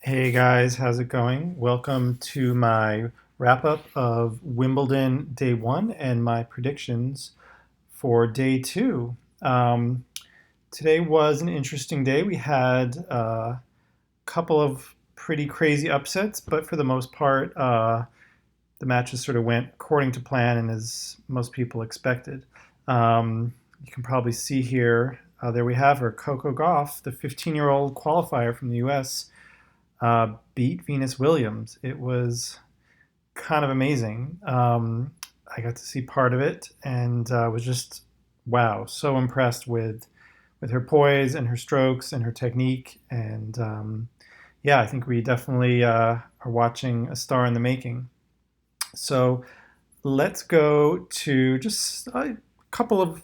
Hey guys, how's it going? Welcome to my wrap up of Wimbledon day one and my predictions for day two. Um, Today was an interesting day. We had a couple of pretty crazy upsets, but for the most part, the matches sort of went according to plan and as most people expected. You can probably see here, there we have her, Coco Gauff, the 15-year-old qualifier from the US beat Venus Williams. It was kind of amazing. I got to see part of it and was just wow, so impressed with her poise and her strokes and her technique. And yeah, I think we definitely are watching a star in the making. So let's go to just a couple of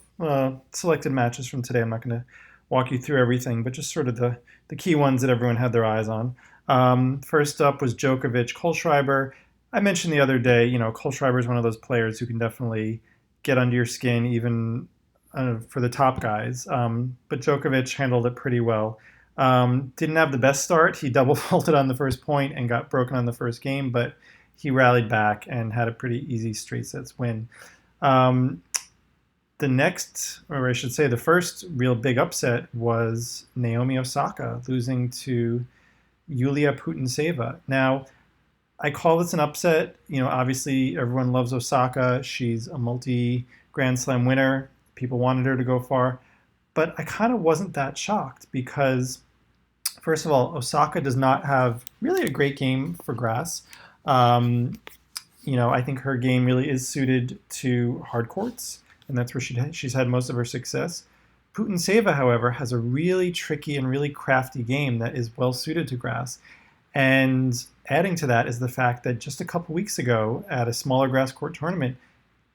selected matches from today. I'm not going to walk you through everything, but just sort of the key ones that everyone had their eyes on. First up was Djokovic, Kohlschreiber. I mentioned the other day, Kohlschreiber is one of those players who can definitely get under your skin, even for the top guys. But Djokovic handled it pretty well. Didn't have the best start. He double faulted on the first point and got broken on the first game, but he rallied back and had a pretty easy straight sets win. Um, the next, or I should say, the first real big upset was Naomi Osaka losing to Yulia Putintseva. Now, I call this an upset. Obviously, everyone loves Osaka. She's a multi Grand Slam winner. People wanted her to go far. But I kind of wasn't that shocked because, first of all, Osaka does not have really a great game for grass. Um, I think her game really is suited to hard courts, and that's where she's had most of her success. Putintseva, however, has a really tricky and really crafty game that is well suited to grass. And adding to that is the fact that just a couple weeks ago at a smaller grass court tournament,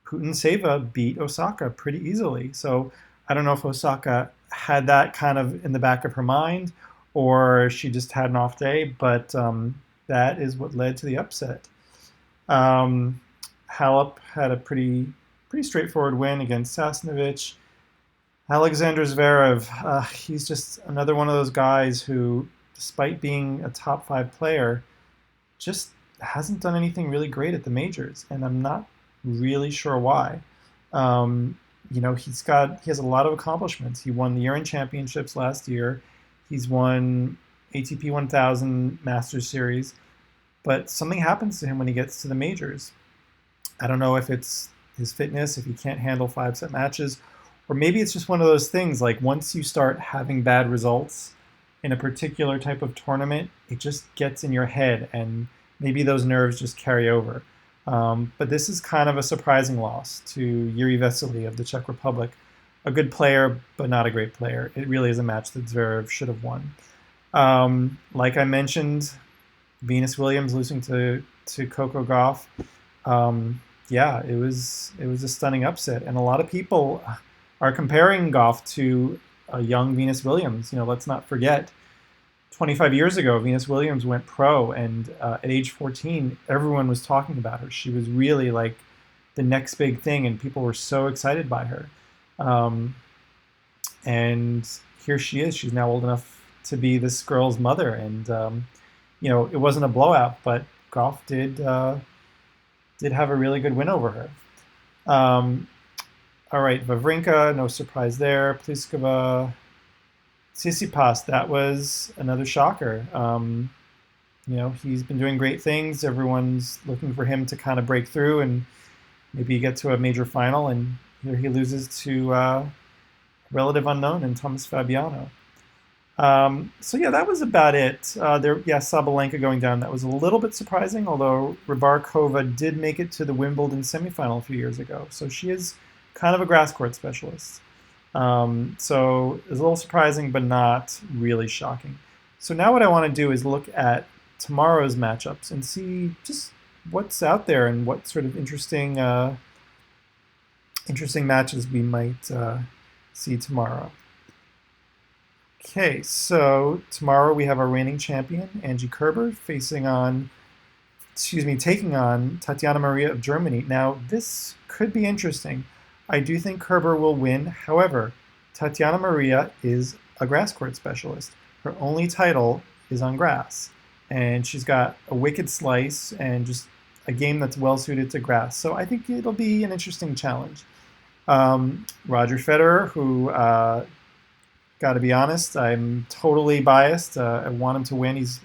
Putintseva beat Osaka pretty easily. So I don't know if Osaka had that kind of in the back of her mind or she just had an off day, but that is what led to the upset. Um, Halep had a pretty straightforward win against Sasnovich. Alexander Zverev, he's just another one of those guys who, despite being a top five player, just hasn't done anything really great at the majors, and I'm not really sure why. Um, he has a lot of accomplishments. He won the Urine Championships last year. He's won ATP 1000 Masters Series, but something happens to him when he gets to the majors. I don't know if it's his fitness, if he can't handle five-set matches, or maybe it's just one of those things like once you start having bad results in a particular type of tournament, it just gets in your head and maybe those nerves just carry over. But this is kind of a surprising loss to Yuri Vesely of the Czech Republic. A good player, but not a great player. It really is a match that Zverev should have won. Like I mentioned, Venus Williams losing to Coco Gauff. Yeah, it was a stunning upset, and a lot of people are comparing Gauff to a young Venus Williams. Let's not forget, 25 years ago, Venus Williams went pro, and at age 14, everyone was talking about her. She was really like the next big thing, and people were so excited by her. Um, and here she is. She's now old enough to be this girl's mother, and it wasn't a blowout, but Gauff did have a really good win over her. Um, all right, Wawrinka, no surprise there. Pliskova, Tsitsipas, that was another shocker. He's been doing great things. Everyone's looking for him to kind of break through and maybe get to a major final, and here he loses to relative unknown and Thomas Fabiano. So yeah, that was about it. Sabalenka going down, that was a little bit surprising, although Rybarkova did make it to the Wimbledon semifinal a few years ago. So she is kind of a grass court specialist. So it's a little surprising, but not really shocking. So now what I want to do is look at tomorrow's matchups and see just what's out there and what sort of interesting matches we might see tomorrow. Okay, so tomorrow we have our reigning champion, Angie Kerber, taking on Tatiana Maria of Germany. Now, this could be interesting. I do think Kerber will win. However, Tatiana Maria is a grass court specialist. Her only title is on grass. and she's got a wicked slice and just a game that's well suited to grass. So I think it'll be an interesting challenge. Roger Federer, who, got to be honest, I'm totally biased. I want him to win. He's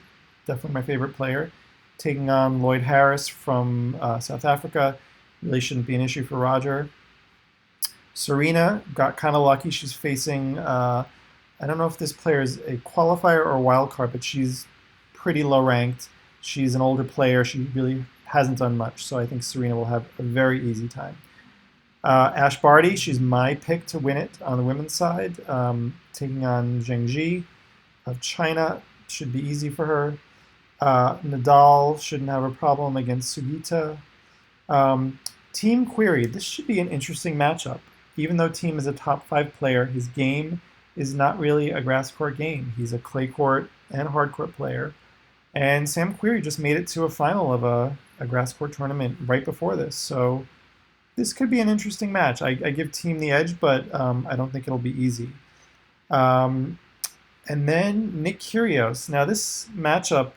definitely my favorite player. Taking on Lloyd Harris from South Africa really shouldn't be an issue for Roger. Serena got kind of lucky. She's facing, I don't know if this player is a qualifier or a wild card, but she's pretty low ranked. She's an older player. She really hasn't done much. So I think Serena will have a very easy time. Ash Barty, she's my pick to win it on the women's side. Taking on Zheng Ji of China should be easy for her. Nadal shouldn't have a problem against Sugita. Team Query, this should be an interesting matchup. Even though Team is a top 5 player, his game is not really a grass court game. He's a clay court and hard court player. And Sam Querrey just made it to a final of a grass court tournament right before this. So this could be an interesting match. I give Team the edge, but I don't think it'll be easy. And then Nick Kyrgios. Now this matchup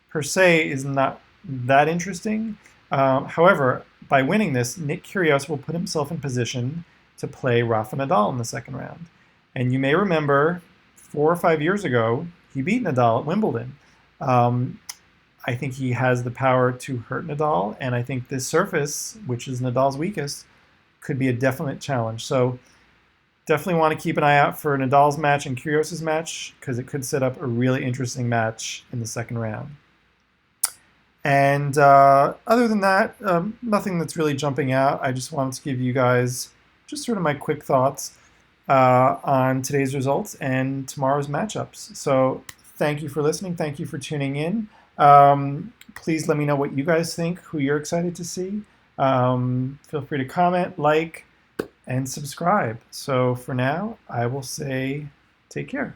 per se is not that interesting. However, by winning this, Nick Kyrgios will put himself in position to play Rafa Nadal in the second round. And you may remember 4 or 5 years ago, he beat Nadal at Wimbledon. I think he has the power to hurt Nadal, and I think this surface, which is Nadal's weakest, could be a definite challenge. So definitely want to keep an eye out for Nadal's match and Kyrgios' match, because it could set up a really interesting match in the second round. And other than that, nothing that's really jumping out. I just wanted to give you guys just sort of my quick thoughts on today's results and tomorrow's matchups. So thank you for listening. Thank you for tuning in. Please let me know what you guys think, who you're excited to see. Feel free to comment, like, and subscribe. So for now, I will say take care.